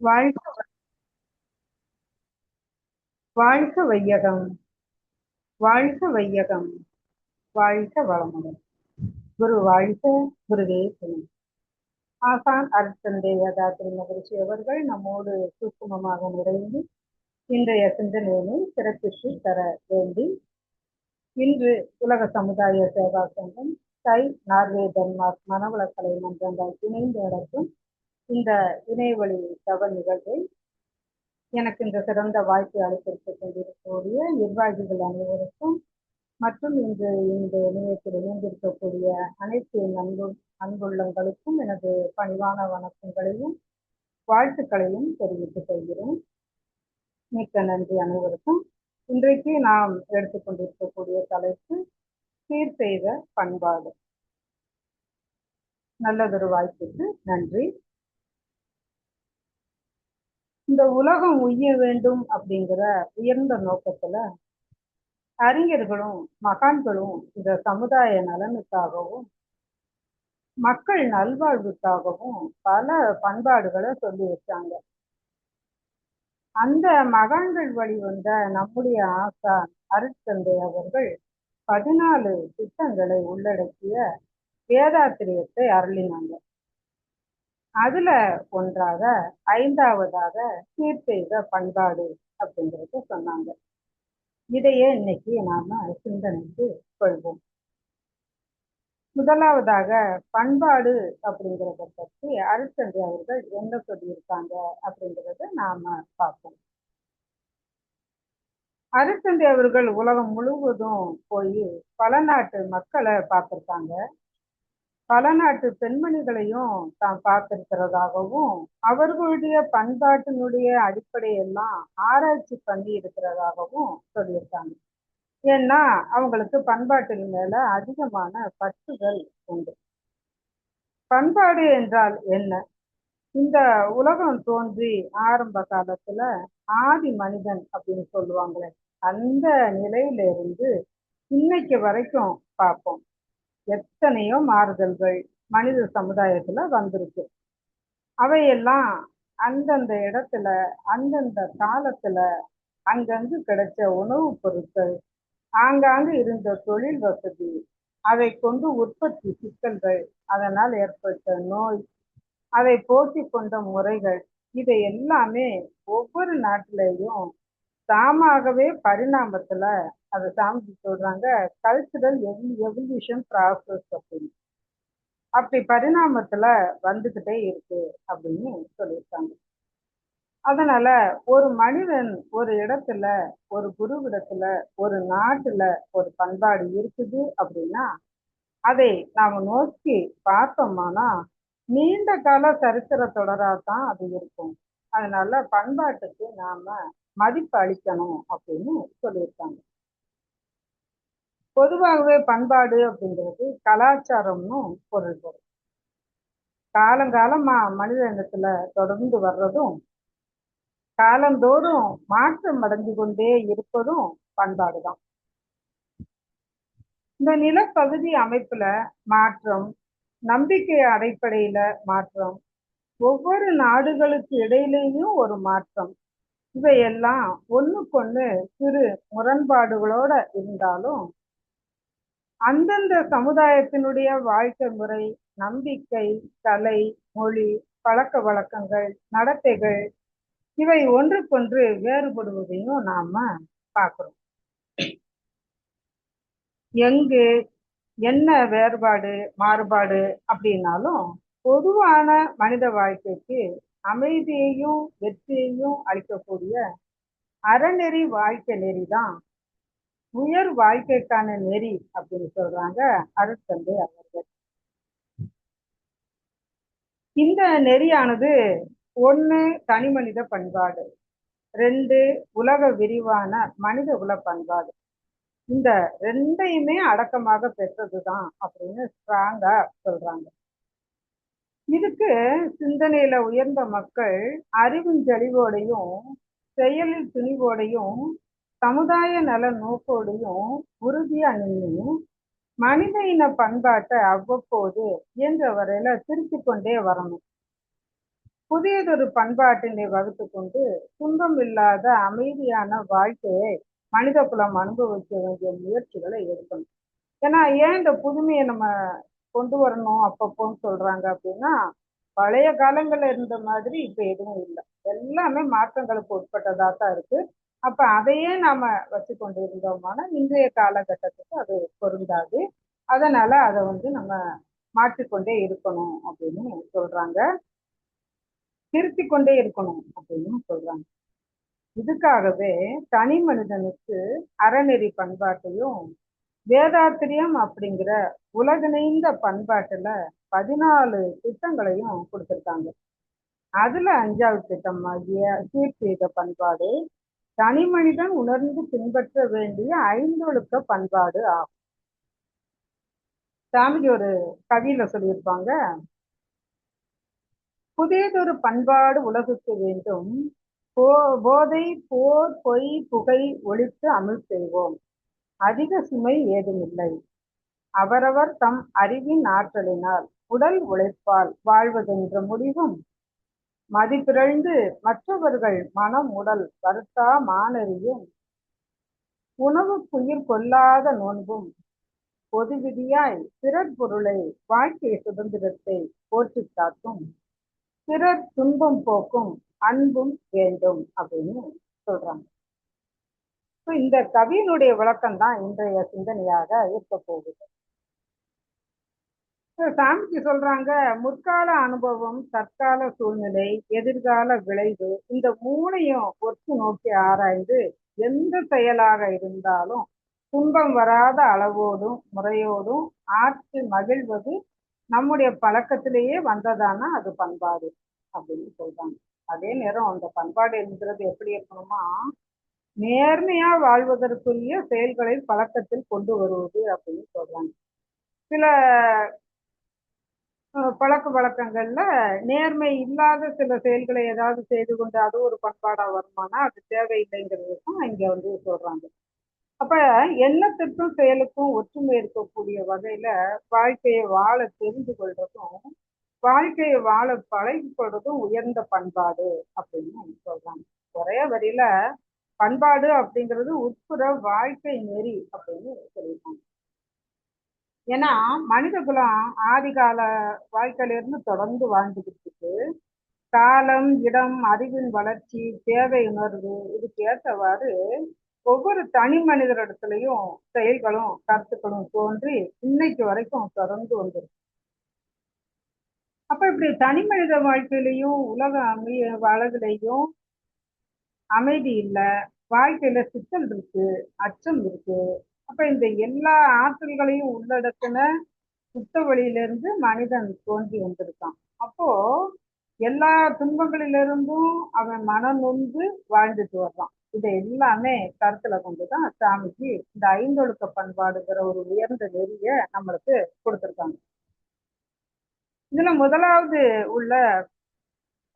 வாழ்க வாழ்க வையகம், வாழ்க வையகம், வாழ்க வளமுடன். குரு வாழ்க, குருவே துணை. ஆசான் அருட்தந்தை வேதாத்திரி மகிழ்ச்சி அவர்கள் நம்மோடு சூக்குமமாக நிறைந்து இன்றைய சிந்தனையினை சிறப்பித்து தர வேண்டி, இன்று உலக சமுதாய சேவா சங்கம் டை நார்வே டென்மார்க் மனவளக்கலை மன்றங்கள் இணைந்து நடக்கும் இந்த இணையவழி தவ நிகழ்வை எனக்கு இந்த சிறந்த வாய்ப்பை அளித்திருத்துக் கொண்டிருக்கக்கூடிய நிர்வாகிகள் அனைவருக்கும் மற்றும் இன்று இந்த இணையத்தில் இணைந்திருக்கக்கூடிய அனைத்து அன்புள்ளங்களுக்கும் எனது பணிவான வணக்கங்களையும் வாழ்த்துக்களையும் தெரிவித்துக் கொள்கிறேன். மிக்க நன்றி அனைவருக்கும். இன்றைக்கு நாம் எடுத்துக்கொண்டிருக்கக்கூடிய தலைப்பு சீர் செய்த பண்பாடு. நல்லதொரு வாய்ப்புக்கு நன்றி. இந்த உலகம் உய்ய வேண்டும் அப்படிங்கிற உயர்ந்த நோக்கத்துல அறிஞர்களும் மகான்களும் இந்த சமுதாய நலனுக்காகவும் மக்கள் நல்வாழ்வுக்காகவும் பல பண்பாடுகளை சொல்லி வச்சாங்க. அந்த மகான்கள் வழி வந்த நம்முடைய ஆசான் அருட்தந்தை அவர்கள் 14 திட்டங்களை உள்ளடக்கிய வேதாத்திரியத்தை அருளினாங்க. அதுல ஒன்றாக 5வதாக சீர் செய்த பண்பாடு அப்படிங்கிறத சொன்னாங்க. இதையே இன்னைக்கு நாம சிந்தனைக்கு கொள்வோம். முதலாவதாக பண்பாடு அப்படிங்கிறத பற்றி அருட்தந்தை அவர்கள் என்ன சொல்லியிருக்காங்க அப்படிங்கிறத நாம பார்ப்போம். அருட்தந்தை அவர்கள் உலகம் முழுவதும் போய் பல நாட்டு மக்களை பார்த்திருக்காங்க. பல நாட்டு பெண்மணிகளையும் தான் பார்த்திருக்கிறதாகவும் அவர்களுடைய பண்பாட்டினுடைய அடிப்படையெல்லாம் ஆராய்ச்சி பண்ணி இருக்கிறதாகவும் சொல்லியிருக்காங்க. ஏன்னா அவங்களுக்கு பண்பாட்டின் மேல அதிகமான பற்றுதல் உண்டு. பண்பாடு என்றால் என்ன? இந்த உலகம் தோன்றி ஆரம்ப காலத்துல ஆதி மனிதன் அப்படின்னு சொல்லுவாங்களே, அந்த நிலையில இருந்து இன்னைக்கு வரைக்கும் பார்ப்போம். எத்தனையோ மாறுதல்கள் மனித சமுதாயத்துல வந்திருக்கு. அவையெல்லாம் அந்தந்த இடத்துல அந்தந்த காலத்துல அங்கங்கு கிடைச்ச உணவுப் பொருட்கள், ஆங்காங்கு இருந்த தொழில் வசதி, அதை கொண்டு உற்பத்தி சிக்கல்கள், அதனால் ஏற்பட்ட நோய், அதை போற்றி கொண்ட முறைகள், இதை எல்லாமே ஒவ்வொரு நாட்டிலையும் தாமாகவே பரிணாமத்துல அதை சாமி சொல்றாங்க கல்ச்சுரல் எவல்யூஷன் ப்ராசஸ் அப்படின்னு. அப்படி பரிணாமத்துல வந்துகிட்டே இருக்கு அப்படின்னு சொல்லியிருக்காங்க. அதனால ஒரு மனிதன் ஒரு இடத்துல, ஒரு குருவிடத்துல, ஒரு நாட்டுல ஒரு பண்பாடு இருக்குது அப்படின்னா அதை நாம நோக்கி பார்த்தோம்னா நீண்ட கால சரித்திர தொடராதான் அது இருக்கும். அதனால பண்பாட்டுக்கு நாம மதிப்பு அளிக்கணும் அப்படின்னு சொல்லியிருக்காங்க. பொதுவாகவே பண்பாடு அப்படிங்கிறது கலாச்சாரம்னு பொருள் வரும். காலங்காலமா மனித இனத்துல தொடர்ந்து வர்றதும் காலந்தோறும் மாற்றம் அடைஞ்சு கொண்டே இருப்பதும் பண்பாடுதான். இந்த நிலப்பகுதி அமைப்புல மாற்றம், நம்பிக்கை அடிப்படையில மாற்றம், ஒவ்வொரு நாடுகளுக்கு இடையிலேயும் ஒரு மாற்றம், இவையெல்லாம் ஒண்ணுக்கொண்ணு சிறு முரண்பாடுகளோட இருந்தாலும் அந்தந்த சமுதாயத்தினுடைய வாழ்க்கை முறை, நம்பிக்கை, கலை, மொழி, பழக்க வழக்கங்கள், நடத்தைகள், இவை ஒன்றுக்கொன்று வேறுபடுவதையும் நாம பார்க்கிறோம். எங்கு என்ன வேறுபாடு மாறுபாடு அப்படின்னாலும் பொதுவான மனித வாழ்க்கைக்கு அமைதியையும் வெற்றியையும் அளிக்கக்கூடிய அறநெறி வாழ்க்கை நெறிதான் உயர் வாழ்க்கைக்கான நெறி அப்படின்னு சொல்றாங்க அருட்தந்தை அவர்கள். இந்த நெறியானது 1 தனி மனித பண்பாடு, 2 உலக விரிவான மனித குல பண்பாடு, இந்த 2யுமே அடக்கமாக பெற்றதுதான் அப்படின்னு ஸ்ட்ராங்கா சொல்றாங்க. இதுக்கு சிந்தனையில உயர்ந்த மக்கள் அறிவுஞ்செழிவோடையும் செயலில் துணிவோடையும் சமுதாய நல நோக்கோடையும் உறுதியா நின்று மனித இன பண்பாட்டை அவ்வப்போது இயன்ற வரையில திருத்திக் கொண்டே வரணும். புதியதொரு பண்பாட்டினை வகுத்து கொண்டு துன்பம் இல்லாத அமைதியான வாழ்க்கையை மனித குலம் அனுபவிக்க வேண்டிய முயற்சிகளை எடுக்கணும். ஏன்னா ஏன் இந்த புதுமையை நம்ம கொண்டு வரணும் அப்பப்போன்னு சொல்றாங்க அப்படின்னா, பழைய காலங்கள்ல இருந்த மாதிரி இப்ப எதுவும் இல்லை. எல்லாமே மாற்றங்களுக்கு உட்பட்டதா தான் இருக்கு. அப்ப அதையே நாம வச்சு கொண்டு இருந்தோம்னா இன்றைய காலகட்டத்துக்கு அது பொருந்தாது. அதனால அதை நம்ம மாற்றிக்கொண்டே இருக்கணும் அப்படின்னு சொல்றாங்க. திருத்திக் கொண்டே இருக்கணும் அப்படின்னு சொல்றாங்க. இதுக்காகவே தனி மனிதனுக்கு அறநெறி பண்பாட்டையும் வேதாத்திரியம் அப்படிங்கிற உலகநீந்த பண்பாட்டுல 14 திட்டங்களையும் கொடுத்திருக்காங்க. அதுல 5வது திட்டம் ஆகிய சீர்செய்த பண்பாடு தனி மனிதன் உணர்ந்து பின்பற்ற வேண்டிய 5ஒழுக்க பண்பாடு ஆகும். சாமிஜி ஒரு கவியில சொல்லியிருப்பாங்க, புதியதொரு பண்பாடு உலகுக்கு வேண்டும், போதை போர் பொய் புகை ஒழித்து அமுல் செய்வோம், அதிக சுமை ஏதுமில்லை, அவரவர் தம் அறிவின் ஆற்றலினால் உடல் உழைப்பால் வாழ்வதென்ற முடிவும், மதிப்பிறழ்ந்து மற்றவர்கள் மனம் உடல் வருத்தா மானறியும், உணவுக்குயிர் கொள்ளாத நோன்பும், பொது விதியாய் பிறர் பொருளை வாழ்க்கை சுதந்திரத்தை போற்றி காக்கும், பிறர் துன்பம் போக்கும் அன்பும் வேண்டும் அப்படின்னு சொல்றாங்க. இந்த கவியினுடைய விளக்கம் தான் இன்றைய சிந்தனையாக இருக்க போகுது. சாமிஜி சொல்றாங்க, முற்கால அனுபவம், தற்கால சூழ்நிலை, எதிர்கால விளைவு, இந்த 3ஐயும் ஒத்து நோக்கி ஆராய்ந்து எந்த செயலாக இருந்தாலும் துன்பம் வராத அளவோடும் முறையோடும் ஆற்றி மகிழ்வது நம்முடைய பழக்கத்திலேயே வந்ததானா அது பண்பாடு அப்படின்னு சொல்றாங்க. அதே நேரம் அந்த பண்பாடு என்கிறது எப்படி இருக்கணுமா, நேர்மையா வாழ்வதற்குரிய செயல்களை பழக்கத்தில் கொண்டு வருவது அப்படின்னு சொல்றாங்க. சில பழக்க வழக்கங்கள்ல நேர்மை இல்லாத சில செயல்களை ஏதாவது செய்து கொண்டு அது ஒரு பண்பாடா வருமானா அது தேவையில்லைங்கிறதுக்கும் இங்க சொல்றாங்க. அப்ப எண்ணத்திற்கும் செயலுக்கும் ஒற்றுமை இருக்கக்கூடிய வகையில வாழ்க்கையை வாழ தெரிந்து கொள்றதும் வாழ்க்கையை வாழ பழகிக்கொள்றதும் உயர்ந்த பண்பாடு அப்படின்னு சொல்றாங்க. ஒரே வரியில பண்பாடு அப்படிங்கிறது உட்புற வாழ்க்கை நெறி அப்படின்னு சொல்லியிருக்காங்க. ஏன்னா மனித குலம் ஆதி கால வாழ்க்கையிலிருந்து தொடர்ந்து வாழ்ந்துகிட்டு இருக்கு. காலம் இடம் அறிவின் வளர்ச்சி தேவை உணர்வு இதுக்கு ஏற்றவாறு ஒவ்வொரு தனி மனிதரிடத்துலையும் செயல்களும் கருத்துக்களும் தோன்றி இன்னைக்கு வரைக்கும் தொடர்ந்து வந்துருக்கு. அப்ப இப்படி தனி மனித வாழ்க்கையிலையும் உலக அழகுலையும் அமைதி இல்லை, வாழ்க்கையில சிக்கல் இருக்கு, அச்சம் இருக்கு. அப்ப இந்த எல்லா ஆற்றல்களையும் உள்ளடக்கின சுத்த வழியிலிருந்து மனிதன் தோன்றி வந்திருக்கான். அப்போ எல்லா துன்பங்களிலிருந்தும் அவன் மனம் நொந்து வாழ்ந்துட்டு வர்றான். இதை எல்லாமே கருத்துல கொண்டுதான் சாமிஜி இந்த 5ஒழுக்க பண்பாடுங்கிற ஒரு உயர்ந்த நெறிய நம்மளுக்கு கொடுத்திருக்காங்க. இதுல முதலாவது உள்ள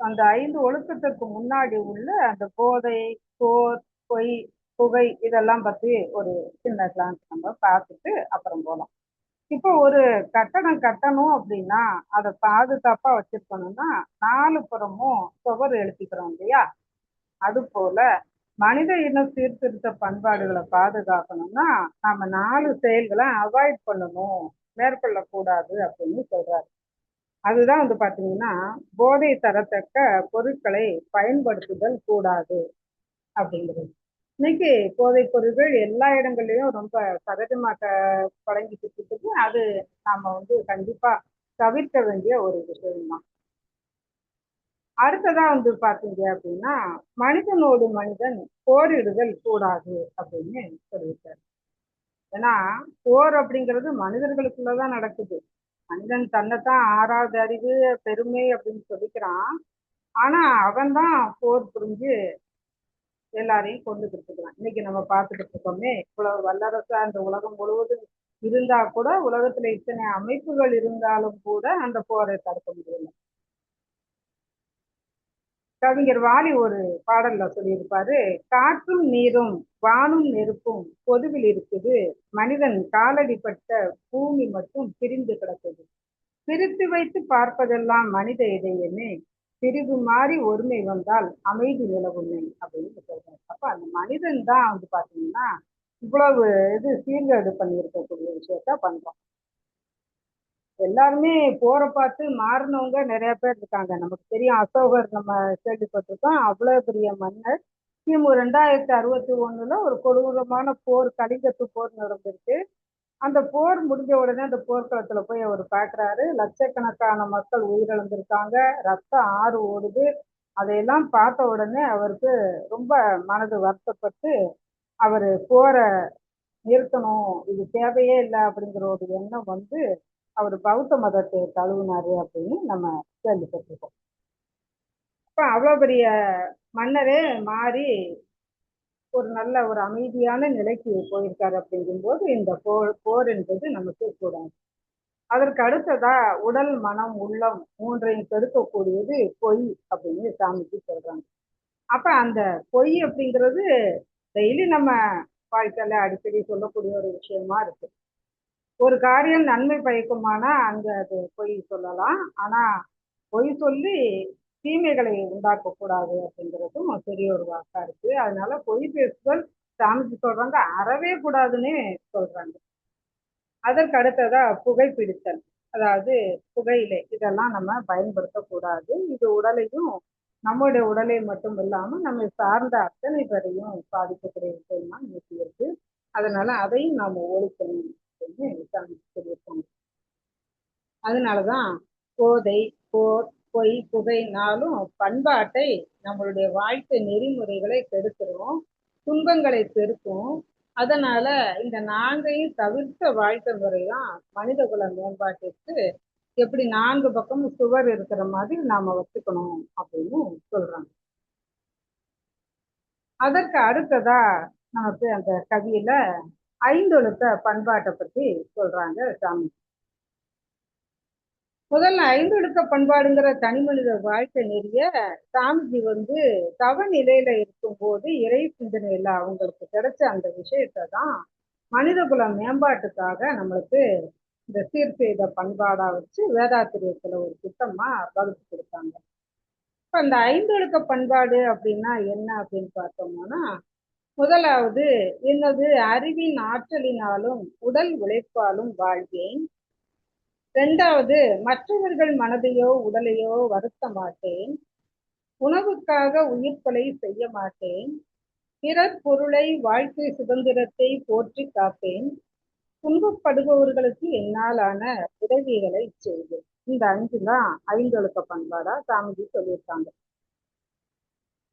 அந்த 5 ஒழுக்கத்துக்கு முன்னாடி உள்ள அந்த போதை போர் பொய் புகை இதெல்லாம் பத்தி ஒரு சின்ன கிளான்ஸ் நம்ம பார்த்துட்டு அப்புறம் போலாம். இப்போ ஒரு கட்டடம் கட்டணும் அப்படின்னா அதை பாதுகாப்பா வச்சிருக்கணும்னா 4 புறமும் சுவர் எழுப்பிக்கிறோம் இல்லையா, அது போல மனித இன சீர்திருத்த பண்பாடுகளை பாதுகாக்கணும்னா நாம 4 செயல்களை அவாய்ட் பண்ணணும், மேற்கொள்ளக்கூடாது அப்படின்னு சொல்றாரு. அதுதான் பாத்தீங்கன்னா போதை தரத்தக்க பொருட்களை பயன்படுத்துதல் கூடாது அப்படிங்கிறது. இன்னைக்கு போதைப் பொருட்கள் எல்லா இடங்கள்லயும் ரொம்ப சகஜமாக பழங்கிட்டு இருக்கு. அது நாம கண்டிப்பா தவிர்க்க வேண்டிய ஒரு விஷயம்தான். அடுத்ததா பாத்தீங்க அப்படின்னா மனிதனோடு மனிதன் போரிடுதல் கூடாது அப்படின்னு சொல்லியிருக்காரு. ஏன்னா போர் அப்படிங்கிறது மனிதர்களுக்குள்ளதான் நடக்குது. மனிதன் தன்னைத்தான் 6வது அறிவு பெருமை அப்படின்னு சொல்லிக்கிறான். ஆனா அவன் தான் போர் புரிஞ்சு எல்லாரையும் கொண்டு கொடுத்துக்கிறான். இன்னைக்கு நம்ம பார்த்துக்கிட்டு இருக்கோமே, இவ்வளவு வல்லரசா இந்த உலகம் முழுவதும் இருந்தா கூட உலகத்துல இத்தனை அமைப்புகள் இருந்தாலும் கூட அந்த போரை தடுக்க முடியல. கவிஞர் வாலி ஒரு பாடல்ல சொல்லியிருப்பாரு, காற்றும் நீரும் வானும் நெருப்பும் பொதுவில் இருக்குது, மனிதன் காலடிப்பட்ட பூமி மட்டும் பிரிந்து கிடக்குது, பிரித்து வைத்து பார்ப்பதெல்லாம் மனித இதயமே, பிரிவு மாறி ஒருமை வந்தால் அமைதி நிலவுமை அப்படின்னு சொல்றாரு. அப்ப அந்த மனிதன் தான் வந்து பாத்தீங்கன்னா இவ்வளவு இது சீர்கேடு பண்ணியிருக்கக்கூடிய விஷயத்த பண்றோம். எல்லாருமே போரை பார்த்து மாறினவங்க நிறைய பேர் இருக்காங்க. நமக்கு தெரியும், அசோகர் நம்ம கேள்விப்பட்டிருக்கோம். அவ்வளவு பெரிய மன்னர். கிமு 2061 ஒரு கொடூரமான போர், கலிங்கத்து போர் நடந்திருக்கு. அந்த போர் முடிஞ்ச உடனே அந்த போர்க்களத்துல போய் அவர் பார்க்குறாரு. லட்சக்கணக்கான மக்கள் உயிரிழந்திருக்காங்க, ரத்தம் ஆறு ஓடுது. அதையெல்லாம் பார்த்த உடனே அவருக்கு ரொம்ப மனது வருத்தப்பட்டு அவர் போரை நிறுத்தணும், இது தேவையே இல்லை அப்படிங்கிற ஒரு எண்ணம் வந்து அவர் பௌத்த மதத்தை தழுவினாரு அப்படின்னு நம்ம கேள்விப்பட்டிருக்கோம். அப்ப அவ்வளவு பெரிய மன்னரே மாறி ஒரு நல்ல ஒரு அமைதியான நிலைக்கு போயிருக்காரு. அப்படிங்கும்போது இந்த போர் என்பது நமக்கு கூடாது. அதற்கு அடுத்ததா உடல் மனம் உள்ளம் மூன்றையும் கெடுக்கக்கூடியது பொய் அப்படின்னு சாமிக்கு சொல்றாங்க. அப்ப அந்த பொய் அப்படிங்கிறது டெய்லி நம்ம வாழ்க்கையில அடிக்கடி சொல்லக்கூடிய ஒரு விஷயமா இருக்கு. ஒரு காரியம் நன்மை பயக்குமானா அங்க அது பொய் சொல்லலாம். ஆனா பொய் சொல்லி தீமைகளை உண்டாக்க கூடாது அப்படிங்கிறதும் பெரிய ஒரு வாக்கா இருக்கு. அதனால பொய் பேசுதல் சாமிக்கு சொல்றாங்க அறவே கூடாதுன்னு சொல்றாங்க. அதற்கு அடுத்ததா புகைப்பிடித்தல், அதாவது புகையிலை, இதெல்லாம் நம்ம பயன்படுத்தக்கூடாது. இது உடலையும் நம்முடைய உடலை மட்டும் இல்லாம நம்ம சார்ந்த அத்தனை பேரையும் பாதிக்கக்கூடிய விஷயமா இன்னைக்கு இருக்கு. அதனால அதையும் நாம ஒழிக்கணும் அப்படின்னு சொல்லியிருக்காங்க. அதனாலதான் போதை, போர், பொய், புகைனாலும் பண்பாட்டை, நம்மளுடைய வாழ்க்கை நெறிமுறைகளை கெடுத்துரும், துன்பங்களை பெருக்கும். அதனால இந்த நான்கையும் தவிர்த்த வாழ்க்கை முறைதான் மனித குல மேம்பாட்டிற்கு எப்படி நான்கு பக்கமும் சுவர் இருக்கிற மாதிரி நாம வச்சுக்கணும் அப்படின்னு சொல்றாங்க. அதற்கு அடுத்ததா நமக்கு அந்த கவியில ஐந்தொழுக்க பண்பாட்டை பத்தி சொல்றாங்க சாமி. முதல்ல ஐந்தொழுக்க பண்பாடுங்கிற தனி மனித வாழ்க்கை நெறிய சாமிஜி வந்து தவ நிலையில இருக்கும் போது இறை சிந்தனையில அவங்களுக்கு கிடைச்ச அந்த விஷயத்தை தான் மனித குல மேம்பாட்டுக்காக நம்மளுக்கு இந்த சீர் செய்த பண்பாடா வச்சு வேதாத்திரியத்துல ஒரு திட்டமா வகுத்து கொடுத்தாங்க. இப்ப அந்த ஐந்தொழுக்க பண்பாடு அப்படின்னா என்ன அப்படின்னு பார்த்தோம்னா, முதலாவது என்னது அறிவின் ஆற்றலினாலும் உடல் உழைப்பாலும் வாழ்வேன். இரண்டாவது மற்றவர்கள் மனதையோ உடலையோ வருத்த மாட்டேன். உணவுக்காக உயிர்கொலை செய்ய மாட்டேன். பிறர் பொருளை வாழ்க்கை சுதந்திரத்தை போற்றி காப்பேன். துன்பப்படுபவர்களுக்கு என்னாலான உதவிகளை செய்வேன். இந்த அஞ்சு தான் ஐந்தொழுக்க பண்பாடா சாமிஜி சொல்லியிருக்காங்க.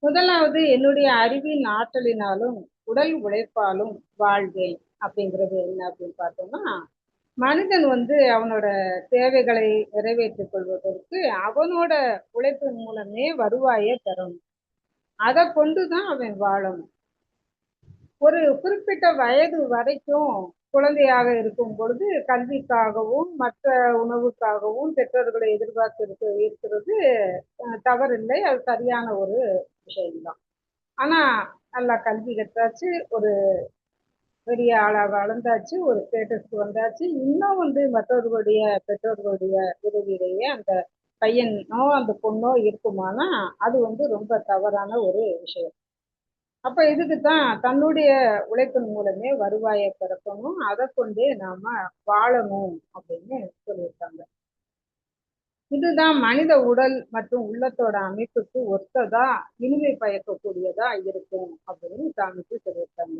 முதலாவது என்னுடைய அறிவின் ஆற்றலினாலும் உடல் உழைப்பாலும் வாழ்வேன் அப்படிங்கிறது என்ன அப்படின்னு பார்த்தோம்னா, மனிதன் வந்து அவனோட தேவைகளை நிறைவேற்றிக் கொள்வதற்கு அவனோட உழைப்பின் மூலமே வருவாயை பெறணும். அதை கொண்டுதான் அவன் வாழணும். ஒரு குறிப்பிட்ட வயது வரைக்கும் குழந்தையாக இருக்கும் பொழுது கல்விக்காகவும் மற்ற உணவுக்காகவும் பெற்றோர்களை எதிர்பார்த்து இருக்கிறது தவறில்லை, அது சரியான ஒரு விஷயம்தான். ஆனா நல்லா கல்வி கற்றாச்சு, ஒரு பெரிய ஆளா வளர்ந்தாச்சு, ஒரு ஸ்டேட்டஸ்க்கு வந்தாச்சு, இன்னும் வந்து மற்றவர்களுடைய பெற்றோர்களுடைய உதவியிலேயே அந்த பையனோ அந்த பொண்ணோ இருக்குமானா அது வந்து ரொம்ப தவறான ஒரு விஷயம். அப்ப இதுக்குத்தான் தன்னுடைய உழைப்பின் மூலமே வருவாயை பிறக்கணும், அதை கொண்டே நாம வாழணும் அப்படின்னு சொல்லியிருக்காங்க. இதுதான் மனித உடல் மற்றும் உள்ளத்தோட அமைப்புக்கு ஒத்ததா இனிமை பயக்கக்கூடியதா இருக்கும் அப்படின்னு சாமிக்கு சொல்லியிருக்காங்க.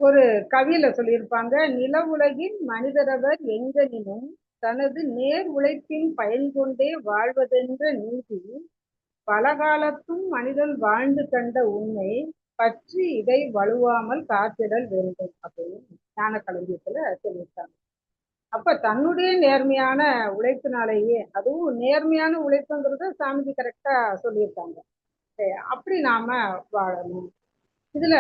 ஒரு கவியில சொல்லியிருப்பாங்க, நில உலகின் மனிதரவர் எங்கனினும் தனது நேர் உழைப்பின் பயன் கொண்டே வாழ்வதென்ற நீதி பலகாலத்தும் மனிதன் வாழ்ந்து கண்ட உண்மை பற்றி இதை வலுவாமல் காத்திடல் வேண்டும் அப்படின்னு ஞான களஞ்சியத்துல சொல்லியிருக்காங்க. அப்ப தன்னுடைய நேர்மையான உழைப்பினாலேயே, அதுவும் நேர்மையான உழைப்புங்கிறத சாமிஜி கரெக்டா சொல்லியிருக்காங்க. அப்படி நாம வாழணும். இதுல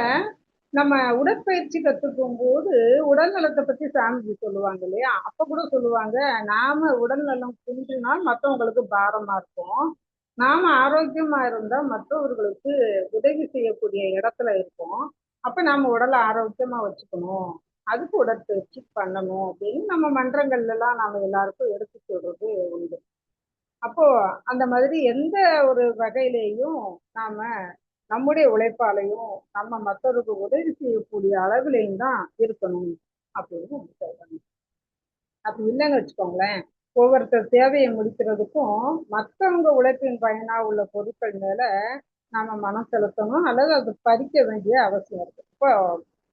நம்ம உடற்பயிற்சி கத்துக்கும் போது உடல் நலத்தை பத்தி சாமிஜி சொல்லுவாங்க இல்லையா? அப்ப கூட சொல்லுவாங்க, நாம உடல் நலம் குன்றினால் மற்றவங்களுக்கு பாரமா இருக்கும், நாம ஆரோக்கியமா இருந்தா மற்றவர்களுக்கு உதவி செய்யக்கூடிய இடத்துல இருக்கும். அப்ப நாம உடலை ஆரோக்கியமா வச்சுக்கணும், அதுக்கு உடற்பயிற்சி பண்ணணும் அப்படின்னு நம்ம மன்றங்கள்ல எல்லாம் நாம எல்லாருக்கும் எடுத்து சொல்றது உண்டு. அப்போ அந்த மாதிரி எந்த ஒரு வகையிலேயும் நாம நம்முடைய உழைப்பாலையும் நம்ம மற்றவருக்கு உதவி செய்யக்கூடிய அளவிலையும் தான் இருக்கணும் அப்படின்னு சொல்றாங்க. அப்படி இல்லைன்னு வச்சுக்கோங்களேன், ஒவ்வொருத்தர் தேவையை முடிக்கிறதுக்கும் மற்றவங்க உழைப்பின் பயனா உள்ள பொருட்கள் மேல நாம மனம் செலுத்தணும் அல்லது அது பறிக்க வேண்டிய அவசியம் இருக்கு. இப்போ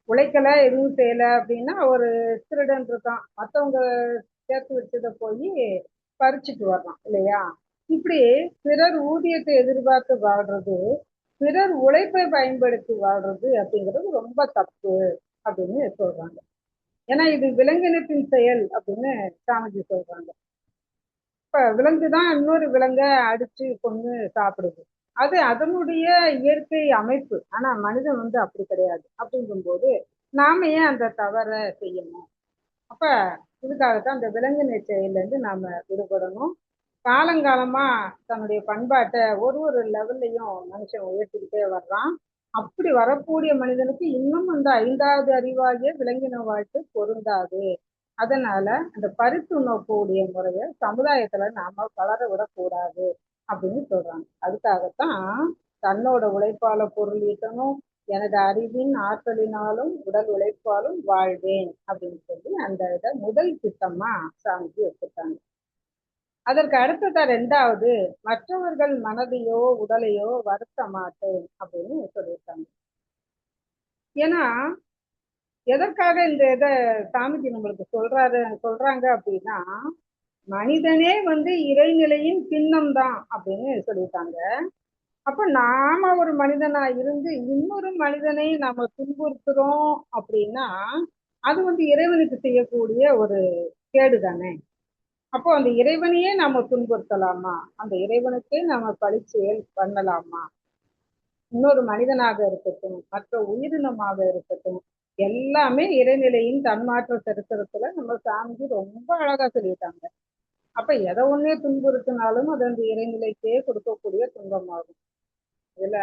உழைக்கல எதுவும் செய்யல அப்படின்னா ஒரு திருடன் இருக்கான், மற்றவங்க சேர்த்து வச்சதை போய் பறிச்சுட்டு வர்றான் இல்லையா? இப்படி பிறர் ஊதியத்தை எதிர்பார்த்து வாழ்றது, பிறர் உழைப்பை பயன்படுத்தி வாழ்றது அப்படிங்கிறது ரொம்ப தப்பு அப்படின்னு சொல்றாங்க. ஏன்னா இது விலங்கினத்தின் செயல் அப்படின்னு சாமிஜி சொல்றாங்க. இப்ப விலங்கு தான் இன்னொரு விலங்கை அடிச்சு கொண்டு சாப்பிடுது, அது அதனுடைய இயற்கை அமைப்பு. ஆனா மனிதன் அப்படி கிடையாது. அப்படிங்கும்போது நாம ஏன் அந்த தவறை செய்யணும்? அப்ப இதுக்காகத்தான் அந்த விலங்கின செயல்ல இருந்து நாம விடுபடணும். காலங்காலமா தன்னுடைய பண்பாட்டை ஒரு லெவல்லையும் மனுஷன் உயர்த்திக்கிட்டே வர்றான். அப்படி வரக்கூடிய மனிதனுக்கு இன்னும் அந்த 5வது அறிவாகிய விலங்கின வாழ்க்கை பொருந்தாது. அதனால அந்த பரிசு உண்ணக்கூடிய முறையை சமுதாயத்துல நாம வளர விடக்கூடாது அப்படின்னு சொல்றாங்க. அதுக்காகத்தான் தன்னோட உழைப்பால பொருள் ஈட்டணும், எனது அறிவின் ஆற்றலினாலும் உடல் உழைப்பாலும் வாழ்வேன் அப்படின்னு சொல்லி அந்த இதை முதல் திட்டமா சாமிக்கு வச்சிருக்காங்க. அதற்கு அடுத்ததா 2வது, மற்றவர்கள் மனதையோ உடலையோ வருத்த மாட்டேன் அப்படின்னு சொல்லியிருக்காங்க. ஏன்னா எதற்காக இந்த இதை சாமிஜி நம்மளுக்கு சொல்றாங்க அப்படின்னா, மனிதனே இறைநிலையின் பின்னம் தான் அப்படின்னு சொல்லிட்டாங்க. அப்ப நாம ஒரு மனிதனா இருந்து இன்னொரு மனிதனை நாம துன்புறுத்துறோம் அப்படின்னா அது இறைவனுக்கு செய்யக்கூடிய ஒரு கேடு தானே. அப்போ அந்த இறைவனையே நாம துன்புறுத்தலாமா? அந்த இறைவனுக்கே நாம பழிச்செயல் பண்ணலாமா? இன்னொரு மனிதனாக இருக்கட்டும், மற்ற உயிரினமாக இருக்கட்டும், எல்லாமே இறைநிலையின் தன்மாற்ற சரித்திரத்துல நம்ம சாமிஜி ரொம்ப அழகா சொல்லிட்டாங்க. அப்ப எதை ஒண்ணே துன்புறுத்தினாலும் அது அந்த இறைநிலைக்கே கொடுக்கக்கூடிய துன்பமாகும். இதுல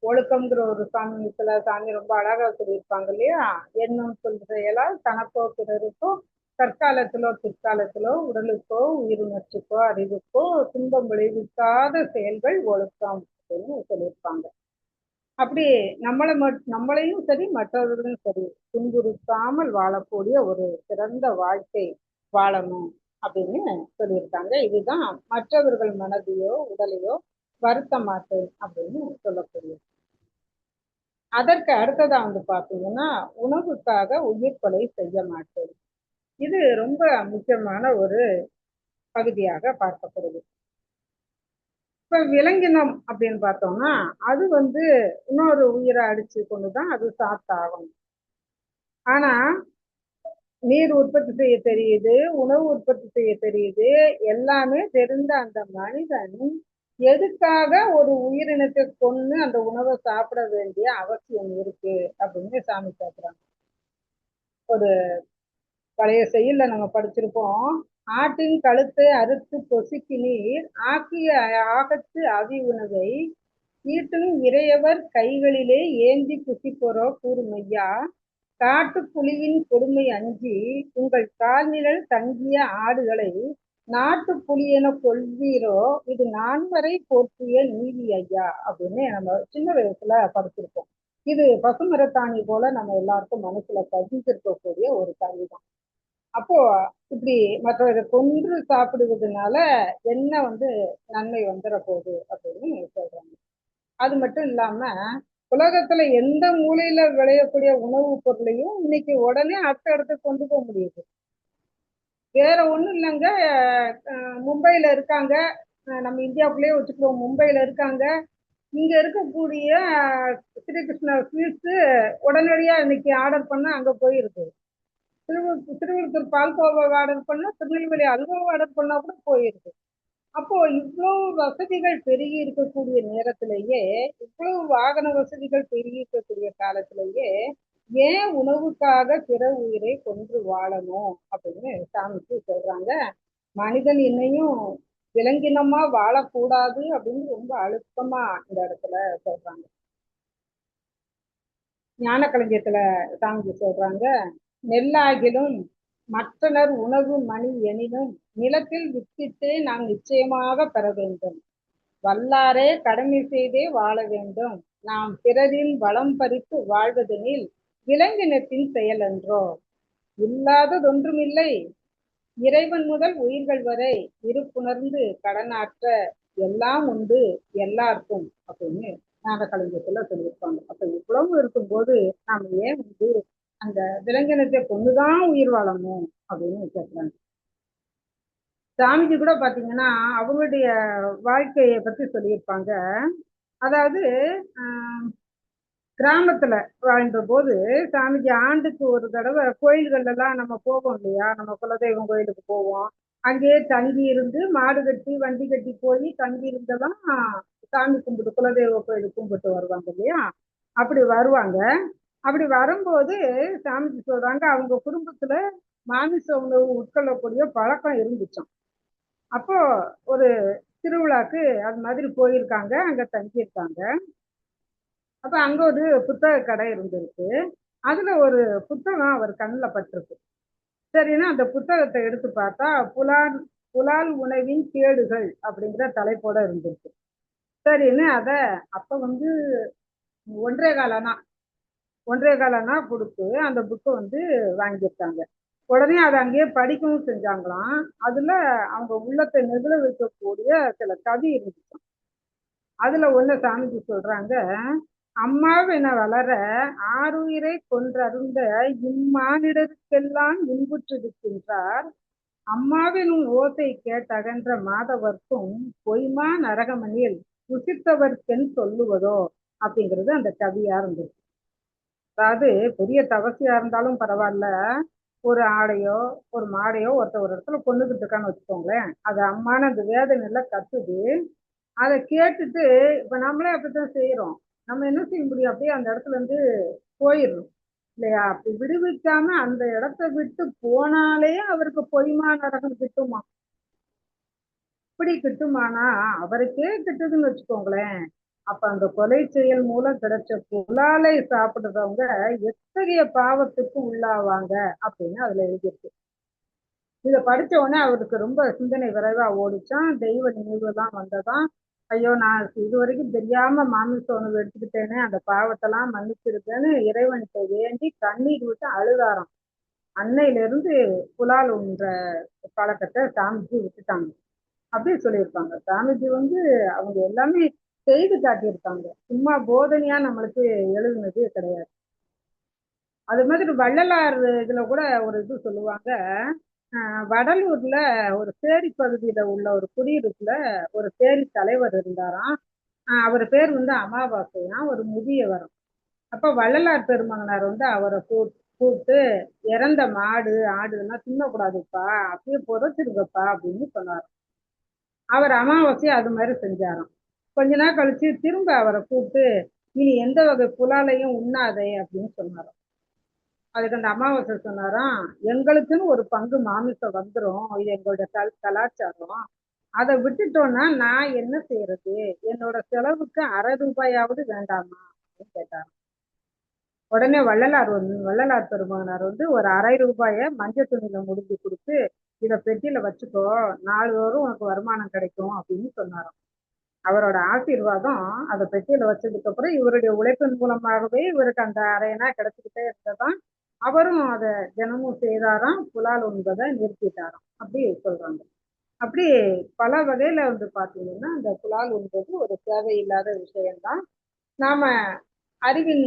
ஒழுக்கம்ங்கிற ஒரு சாமியத்துல சாமி ரொம்ப அழகா சொல்லியிருப்பாங்க இல்லையா? எண்ணம் சொல் செயலால் தனக்கோ பிறருக்கோ தற்காலத்திலோ பிற்காலத்திலோ உடலுக்கோ உயிரினத்துக்கோ அறிவுக்கோ துன்பம் விளைவிக்காத செயல்கள் ஒழுக்கம் அப்படின்னு சொல்லியிருப்பாங்க. அப்படி நம்மளையும் சரி மற்றவர்களும் சரி துன்புறுத்தாமல் வாழக்கூடிய ஒரு சிறந்த வாழ்க்கை வாழணும் அப்படின்னு சொல்லியிருக்காங்க. இதுதான் மற்றவர்கள் மனதையோ உடலையோ வருத்த மாட்டேன் அப்படின்னு சொல்லக்கூடியது. அதற்கு அடுத்ததா பாத்தீங்கன்னா, உணவுக்காக உயிர் கொலை செய்ய மாட்டேன். இது ரொம்ப முக்கியமான ஒரு பகுதியாக பார்க்கப்படுது. இப்ப விலங்கினம் அப்படின்னு பார்த்தோம்னா அது இன்னொரு உயிரை அடிச்சு கொண்டுதான் அது சாப்பிட்டாகணும். ஆனா நீர் உற்பத்தி செய்ய தெரியுது, உணவு உற்பத்தி செய்ய தெரியுது, எல்லாமே தெரிந்த அந்த மனிதன் எதுக்காக ஒரு உயிரினத்தை கொன்னு அந்த உணவை சாப்பிட வேண்டிய அவசியம் இருக்கு அப்படின்னு சாமி கேட்கிறாங்க. ஒரு பழைய செய்யுள்ல நம்ம படிச்சிருப்போம், ஆட்டின் கழுத்தை அறுத்து பொசுக்கி நீர் ஆக்கிய ஆகத்து அவி உணவை ஈட்டும் இறையவர் கைகளிலே ஏந்தி புசிப்போரோ கூறுமையா, காட்டு புலியின் கொடுமை அஞ்சி உங்கள் கால்நிழல் தங்கிய ஆடுகளை நாட்டு புலி என கொள்வீரோ, இது நான்வரை போற்றிய நீதி ஐயா அப்படின்னு நம்ம சின்ன வயசுல படிச்சிருப்போம். இது பசுமரத்தாணி போல நம்ம எல்லாருக்கும் மனசுல பதிஞ்சிருக்கக்கூடிய ஒரு கல்விதான். அப்போ இப்படி மற்றவரை கொன்று சாப்பிடுவதனால என்ன நன்மை வந்துட போகுது அப்படின்னு சொல்றாங்க. அது மட்டும் இல்லாம உலகத்துல எந்த மூலையில விளையக்கூடிய உணவுப் பொருளையும் இன்னைக்கு உடனே அடுத்த இடத்துக்கு கொண்டு போக முடியுது. வேற ஒண்ணும் இல்லைங்க, மும்பையில இருக்காங்க, நம்ம இந்தியாவுக்குள்ளேயே வச்சுக்கிறோம், மும்பையில இருக்காங்க, இங்க இருக்கக்கூடிய ஸ்ரீகிருஷ்ணா ஸ்வீட்ஸ் உடனடியா இன்னைக்கு ஆர்டர் பண்ண அங்க போயிருக்கு. திருவள்ளூர் பால்கோவா ஆர்டர் பண்ணா திருநெல்வேலி அல்வா ஆர்டர் பண்ணா கூட போயிருக்கு. அப்போ இவ்வளவு வசதிகள் பெருகி இருக்கக்கூடிய நேரத்திலேயே, இவ்வளவு வாகன வசதிகள் பெருகி இருக்கக்கூடிய காலத்திலேயே ஏன் உணவுக்காக பிற உயிரை கொன்று வாழணும் அப்படின்னு சாமிக்கு சொல்றாங்க. மனிதன் இன்னையும் விலங்கினமா வாழக்கூடாது அப்படின்னு ரொம்ப அழுத்தமா இந்த இடத்துல சொல்றாங்க. ஞான களஞ்சியத்துல சாமிக்கு சொல்றாங்க, நெல்லாகிலும் மற்றனர் உணவு மணி எனினும் நிலத்தில் வித்திட்டே நாம் நிச்சயமாக பெற வேண்டும். வல்லாரே கடமை செய்தே வாழ வேண்டும். நாம் பிறரின் வளம் பறித்து வாழ்வதெனில் விலங்கினத்தின் செயலன்றோ. இல்லாததொன்றுமில்லை. இறைவன் முதல் உயிர்கள் வரை இருப்புணர்ந்து கடனாற்ற எல்லாம் உண்டு எல்லாருக்கும் அப்படின்னு ஞான கலைஞத்துல சொல்லியிருப்பாங்க. அப்ப இவ்வளவு இருக்கும்போது நாம ஏன் அந்த விலங்கினத்தை கொண்டுதான் உயிர் வாழணும் அப்படின்னு கேட்கிறாங்க. சாமிஜி கூட பாத்தீங்கன்னா அவங்களுடைய வாழ்க்கையை பத்தி சொல்லியிருப்பாங்க. அதாவது கிராமத்துல வாழ்ந்த போது சாமிஜி ஆண்டுக்கு ஒரு தடவை கோயில்கள் எல்லாம் நம்ம போவோம் இல்லையா, நம்ம குலதெய்வம் கோயிலுக்கு போவோம். அங்கேயே தங்கி இருந்து மாடு கட்டி வண்டி கட்டி போய் தங்கி இருந்தெல்லாம் சாமி கும்பிட்டு குலதெய்வ கோயிலுக்கு கும்பிட்டு வருவாங்க இல்லையா. அப்படி வருவாங்க. அப்படி வரும்போது சாமிஜி சொல்றாங்க அவங்க குடும்பத்துல மாமிச உணவு உட்கொள்ளக்கூடிய பழக்கம் இருந்துச்சாம். அப்போ ஒரு திருவிழாக்கு அது மாதிரி போயிருக்காங்க, அங்க தங்கியிருக்காங்க. அப்ப அங்க ஒரு புத்தக கடை இருந்திருக்கு. அதுல ஒரு புத்தகம் அவர் கண்ணில் பட்டிருக்கு. சரின்னா அந்த புத்தகத்தை எடுத்து பார்த்தா புலால் உணவின் கேடுகள் அப்படிங்கிற தலைப்போட இருந்திருக்கு. சரின்னு அத அப்ப ஒன்றே காலனா கொடுத்து அந்த புக்கை வாங்கியிருக்காங்க. உடனே அதை அங்கேயே படிக்கவும் செஞ்சாங்களாம். அதுல அவங்க உள்ளத்தை நெகிழ வைக்கக்கூடிய சில கவி இருந்துச்சு. அதுல ஒண்ணு சாமிஜி சொல்றாங்க, அம்மாவென வளர ஆறுயிரை கொன்றருந்த இம்மானிடருக்கெல்லாம் இன்புற்றிருக்கின்றார். அம்மாவினும் ஓசை கேட்டகன்ற மாதவர்க்கும் பொய்மா நரகமணியில் புசித்தவர்க்கென் சொல்லுவதோ அப்படிங்கிறது அந்த கவியா இருந்தது. அதாவது பெரிய தவசியா இருந்தாலும் பரவாயில்ல, ஒரு ஆடையோ ஒரு மாடையோ ஒரு இடத்துல கொண்டுகிட்டு இருக்கான்னு வச்சுக்கோங்களேன், அது அம்மான அந்த வேதனையில கத்துது. அதை கேட்டுட்டு இப்ப நம்மளே அப்படித்தான் செய்யறோம். நம்ம என்ன செய்ய முடியும், அப்படியே அந்த இடத்துல போயிடணும் இல்லையா. அப்படி விடுவிக்காம அந்த இடத்த விட்டு போனாலே அவருக்கு பொய்மா நரகம் கிட்டுமா. இப்படி கிட்டுமானா அவருக்கே கிட்டுதுன்னு வச்சுக்கோங்களேன். அப்ப அந்த கொலை செயல் மூலம் கிடைச்ச புலாலை சாப்பிடுறவங்க எத்தகைய பாவத்துக்கு உள்ளாவாங்க அப்படின்னு அதுல எழுதியிருக்கு. இதை படிச்ச உடனே அவருக்கு ரொம்ப சிந்தனை விரைவா ஓடிச்சான். தெய்வ நினைவு தான் வந்ததான். ஐயோ நான் இது வரைக்கும் தெரியாம மாமிச உணவு எடுத்துக்கிட்டேனே, அந்த பாவத்தெல்லாம் மன்னிச்சிருக்கேன்னு இறைவனுக்கு வேண்டி கண்ணீர் விட்டு அழுதாராம். அன்னையில இருந்து புலால் உண்ற பழக்கத்தை சாமிஜி விட்டுட்டாங்க அப்படின்னு சொல்லியிருப்பாங்க. சாமிஜி அவங்க எல்லாமே செய்து காட்டியிருக்காங்க, சும்மா போதனையா நம்மளுக்கு எழுதுனது கிடையாது. அது மாதிரி வள்ளலார் இதுல கூட ஒரு இது சொல்லுவாங்க. வடலூர்ல ஒரு சேரி பகுதியில உள்ள ஒரு குடியிருப்புல ஒரு சேரி தலைவர் இருந்தாராம். அவர் பேர் அமாவாசையா, ஒரு முதியவரம். அப்ப வள்ளலார் பெருமகனார் அவரை கூப்பிட்டு இறந்த மாடு ஆடு எல்லாம் தின்னக்கூடாதுப்பா, அப்படியே புதைச்சிருங்கப்பா அப்படின்னு சொன்னார். அவர் அமாவாசையை அது மாதிரி செஞ்சாராம். கொஞ்ச நாள் கழிச்சு திரும்ப அவரை கூப்பிட்டு இனி எந்த வகை புலாலையும் உண்ணாதே அப்படின்னு சொன்னாராம். அதுக்கு அந்த அமாவாசை சொன்னாராம், எங்களுக்குன்னு ஒரு பங்கு மாமிசம் வந்துடும், இது எங்களோட கலாச்சாரம், அதை விட்டுட்டோம்னா நான் என்ன செய்யறது, என்னோட செலவுக்கு ₹1/2 வேண்டாமா அப்படின்னு கேட்டாராம். உடனே வள்ளலார் பெருமகனார் ஒரு ₹1/2 மஞ்சள் துணியில முடிஞ்சு கொடுத்து இதை பெட்டியில வச்சுக்கோ, நாள்தோறும் உனக்கு வருமானம் கிடைக்கும் அப்படின்னு சொன்னாராம். அவரோட ஆசீர்வாதம் அதை பெட்டியில வச்சதுக்கு அப்புறம் இவருடைய உழைப்பின் மூலமாகவே இவருக்கு அந்த அரையனா கிடைச்சிக்கிட்டே இருந்ததான். அவரும் அதை தினமும் செய்தாராம், புலால் உண்பதை நிறுத்திட்டாராம் அப்படி சொல்றாங்க. அப்படி பல வகையில பாத்தீங்கன்னா அந்த புலால் உண்பது ஒரு தேவையில்லாத விஷயம்தான். நாம அறிவின்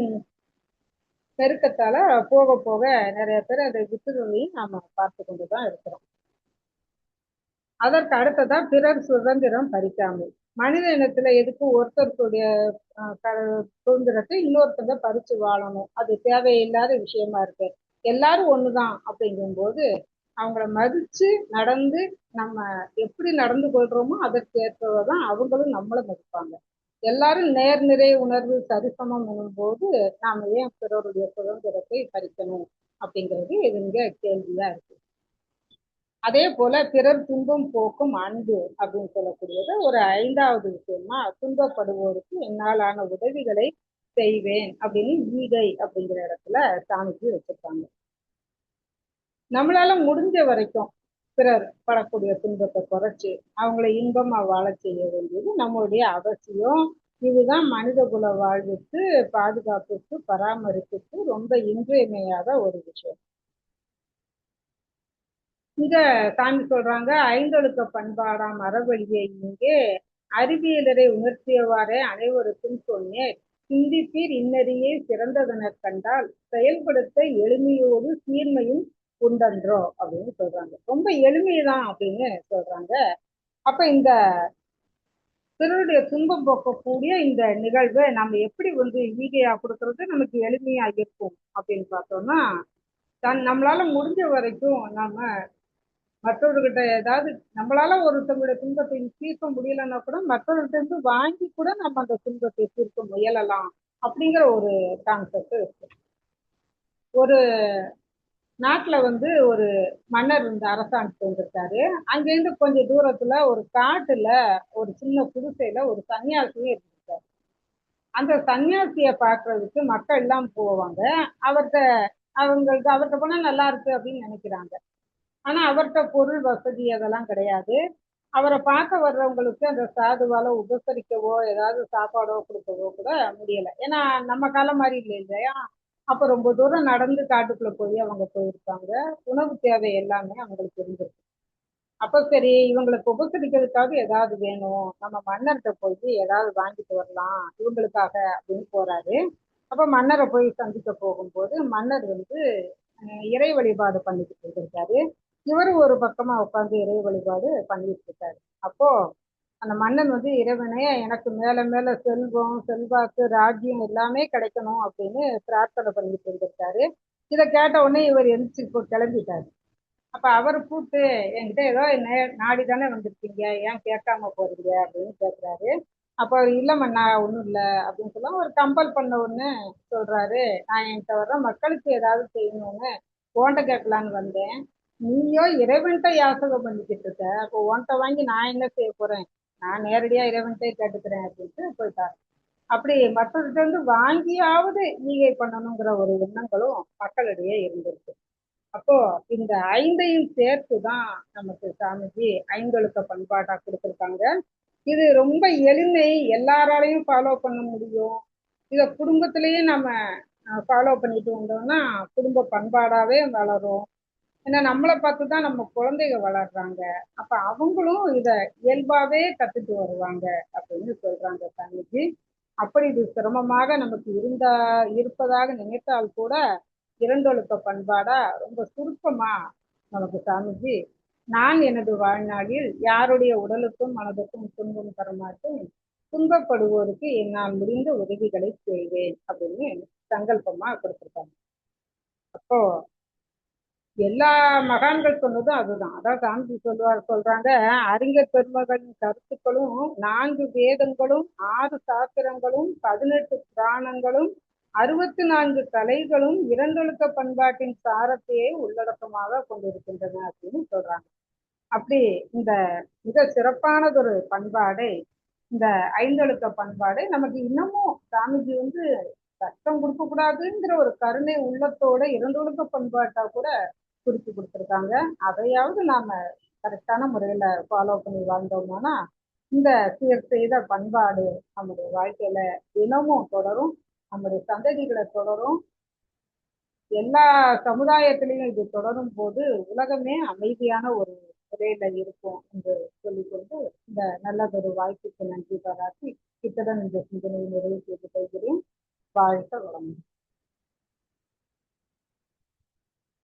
பெருக்கத்தால போக போக நிறைய பேர் அதை விட்டுறதையும் நாம பார்த்து கொண்டுதான் இருக்கிறோம். அதற்கு அடுத்ததா பிறர் சுதந்திரம் பறிக்காமை. மனித இனத்துல எதுக்கு ஒருத்தருடைய சுதந்திரத்தை இன்னொருத்தங்க பறிச்சு வாழணும், அது தேவையில்லாத விஷயமா இருக்கு. எல்லாரும் ஒண்ணுதான் அப்படிங்கும் போது அவங்கள மதிச்சு நடந்து நம்ம எப்படி நடந்து கொள்றோமோ அதற்கு ஏற்றதான் அவங்களும் நம்மளை மதிப்பாங்க. எல்லாரும் நேர்நிறை உணர்வு சரிசமம் போது நாம ஏன் பிறருடைய சுதந்திரத்தை பறிக்கணும் அப்படிங்கிறது இது இங்க கேள்வியா இருக்கு. அதே போல பிறர் துன்பம் போக்கும் அன்பு அப்படின்னு சொல்லக்கூடியது ஒரு 5வது விஷயமா, துன்பப்படுவோருக்கு என்னாலான உதவிகளை செய்வேன் அப்படின்னு ஈகை அப்படிங்கிற இடத்துல சாமிக்கு வச்சிருக்காங்க. நம்மளால முடிஞ்ச வரைக்கும் பிறர் படக்கூடிய துன்பத்தை குறைச்சு அவங்கள இன்பமா வாழ செய்ய வேண்டியது நம்மளுடைய அவசியம். இதுதான் மனித குல வாழ்வுக்கு, பாதுகாப்புக்கு, பராமரிப்புக்கு ரொம்ப இன்றியமையாத ஒரு விஷயம். இங்க சாமி சொல்றாங்க, ஐந்தொழுக்க பண்பாடாம் அறவழியை இங்கே அறிவியலரை உணர்த்தியவாறே அனைவருக்கும் சொன்னேன். சிந்திப்பீர் இன்னறியே சிறந்ததெனக் கண்டால் செயல்படுத்த எளிமையோடு சீர்மையும் உண்டன்றோ அப்படின்னு சொல்றாங்க. ரொம்ப எளிமைதான் அப்படின்னு சொல்றாங்க. அப்ப இந்த பிறருடைய துன்பம் போக்கக்கூடிய இந்த நிகழ்வை நம்ம எப்படி ஈகையா கொடுக்கறது நமக்கு எளிமையா இருக்கும் அப்படின்னு பார்த்தோம்னா, நம்மளால முடிஞ்ச வரைக்கும் நாம மற்றவர்கிட்ட ஏதாவது நம்மளால ஒருத்தவங்களுடைய துன்பத்தை தீர்க்க முடியலன்னா கூட மற்றவர்கிட்ட இருந்து வாங்கி கூட நம்ம அந்த துன்பத்தை தீர்க்க முயலலாம் அப்படிங்கிற ஒரு கான்செப்ட் இருக்கு. ஒரு நாட்டுல ஒரு மன்னர் அரசாங்கத்துக்கு வந்திருக்காரு. அங்கேருந்து கொஞ்சம் தூரத்துல ஒரு காட்டுல ஒரு சின்ன குடிசையில ஒரு சன்னியாசியும் இருந்திருக்காரு. அந்த சன்னியாசியை பார்க்கறதுக்கு மக்கள் எல்லாம் போவாங்க. அவர்கிட்ட அவர்கிட்ட போனா நல்லா இருக்கு அப்படின்னு நினைக்கிறாங்க. ஆனா அவர்கிட்ட பொருள் வசதி அதெல்லாம் கிடையாது. அவரை பார்க்க வர்றவங்களுக்கு அந்த சாதுவால உபசரிக்கவோ ஏதாவது சாப்பாடோ கொடுக்கவோ கூட முடியல. ஏன்னா நம்ம காலம் மாதிரி இல்லை இல்லையா. அப்ப ரொம்ப தூரம் நடந்து காட்டுக்குள்ள போய் அவங்க போயிருக்காங்க. உணவு தேவை எல்லாமே அவங்களுக்கு இருந்திருக்கு. அப்ப சரி, இவங்களுக்கு உபசரிக்கிறதுக்காக ஏதாவது வேணும், நம்ம மன்னர்கிட்ட போய் ஏதாவது வாங்கிட்டு வரலாம் இவங்களுக்காக அப்படின்னு போறாரு. அப்ப மன்னரை போய் சந்திக்க போகும்போது மன்னர் இறை வழிபாடு பண்ணிக்கிட்டு இருந்திருக்காரு. இவரு ஒரு பக்கமா உட்காந்து இறை வழிபாடு பண்ணிட்டு இருக்காரு. அப்போ அந்த மன்னன் இறைவனே எனக்கு மேல மேல செல்வம், செல்வாக்கு, ராஜ்யம் எல்லாமே கிடைக்கணும் அப்படின்னு பிரார்த்தனை பண்ணிட்டு இருந்திருக்காரு. இதை கேட்ட உடனே இவர் எந்திரிச்சு இப்போ கிளம்பிட்டாரு. அப்ப அவர் கூப்பிட்டு, என்கிட்ட ஏதோ நாடி தானே வந்திருக்கீங்க, ஏன் கேட்காம போறீங்க அப்படின்னு கேட்கிறாரு. அப்போ இல்லம்மா நான் ஒன்றும் இல்லை அப்படின்னு சொல்ல ஒரு கம்பல் பண்ண ஒன்று சொல்றாரு. நான் என்கிட்ட வர்ற மக்களுக்கு ஏதாவது செய்யணும்னு உன்கிட்ட கேட்கலான்னு வந்தேன். நீயோ இறைவன்கிட்ட யாசகம் பண்ணிக்கிட்டு இருக்க, அப்போ உன்கிட்ட வாங்கி நான் என்ன செய்ய போறேன், நான் நேரடியா இறைவன்கிட்டே கேட்டுக்கிறேன் அப்படின்ட்டு போயிட்டாரு. அப்படி மற்றவர்கிட்ட இருந்து வாங்கியாவது ஈகை பண்ணணுங்கிற ஒரு எண்ணங்களும் மக்களிடையே இருந்திருக்கு. அப்போ இந்த ஐந்தையும் சேர்த்துதான் நமக்கு சாமிஜி ஐந்தொழுக்க பண்பாட்டா கொடுத்துருக்காங்க. இது ரொம்ப எளிமை, எல்லாராலையும் ஃபாலோ பண்ண முடியும். இத குடும்பத்திலேயே நம்ம ஃபாலோ பண்ணிட்டு வந்தோம்னா குடும்ப பண்பாடாவே வளரும். ஏன்னா நம்மளை பார்த்துதான் நம்ம குழந்தைங்க வளர்றாங்க. அப்ப அவங்களும் இத இயல்பாவே கத்துட்டு வருவாங்க அப்படின்னு சொல்றாங்க சாமிஜி. அப்படி இது சிரமமாக நமக்கு இருப்பதாக நினைத்தால் கூட இரண்டொழுக்க பண்பாடா ரொம்ப சுருக்கமா நமக்கு சாமிஜி, நான் எனது வாழ்நாளில் யாருடைய உடலுக்கும் மனதுக்கும் துன்பம் தரமாட்டேன், துன்பப்படுவோருக்கு என்னால் முடிந்த உதவிகளை செய்வேன் அப்படின்னு சங்கல்பமா கொடுத்துருக்காங்க. அப்போ எல்லா மகான்கள் சொன்னதும் அதுதான். அதாவது சாமி சொல்றாங்க, அறிஞர் பெருமகளின் கருத்துக்களும் 4 வேதங்களும் 6 சாத்திரங்களும் 18 புராணங்களும் 64 கலைகளும் இரண்டொழுக்க பண்பாட்டின் சாரத்தையே உள்ளடக்கமாக கொண்டிருக்கின்றன அப்படின்னு சொல்றாங்க. அப்படி இந்த மிக சிறப்பானதொரு பண்பாடை, இந்த ஐந்தொழுக்க பண்பாடை நமக்கு இன்னமும் சாமிஜி கஷ்டம் கொடுக்க கூடாதுங்கிற ஒரு கருணை உள்ளத்தோட இரண்டொழுக்க பண்பாட்டா கூட குறித்து கொடுத்துருக்காங்க. அதையாவது நாம கரெக்டான முறையில ஃபாலோ பண்ணி வாழ்ந்தோம்னா இந்த சீர் செய்த பண்பாடு நம்முடைய வாழ்க்கையில தினமும் தொடரும், நம்முடைய சந்ததிகளை தொடரும். எல்லா சமுதாயத்திலையும் இது தொடரும் போது உலகமே அமைதியான ஒரு முறையில இருக்கும் என்று சொல்லிக்கொண்டு இந்த நல்லதொரு வாய்ப்புக்கு நன்றி பாராட்டி இத்துடன் இந்த சிந்தனையை நிறைவு செய்து கொள்கிறேன். வாழ்க வளமுடன்.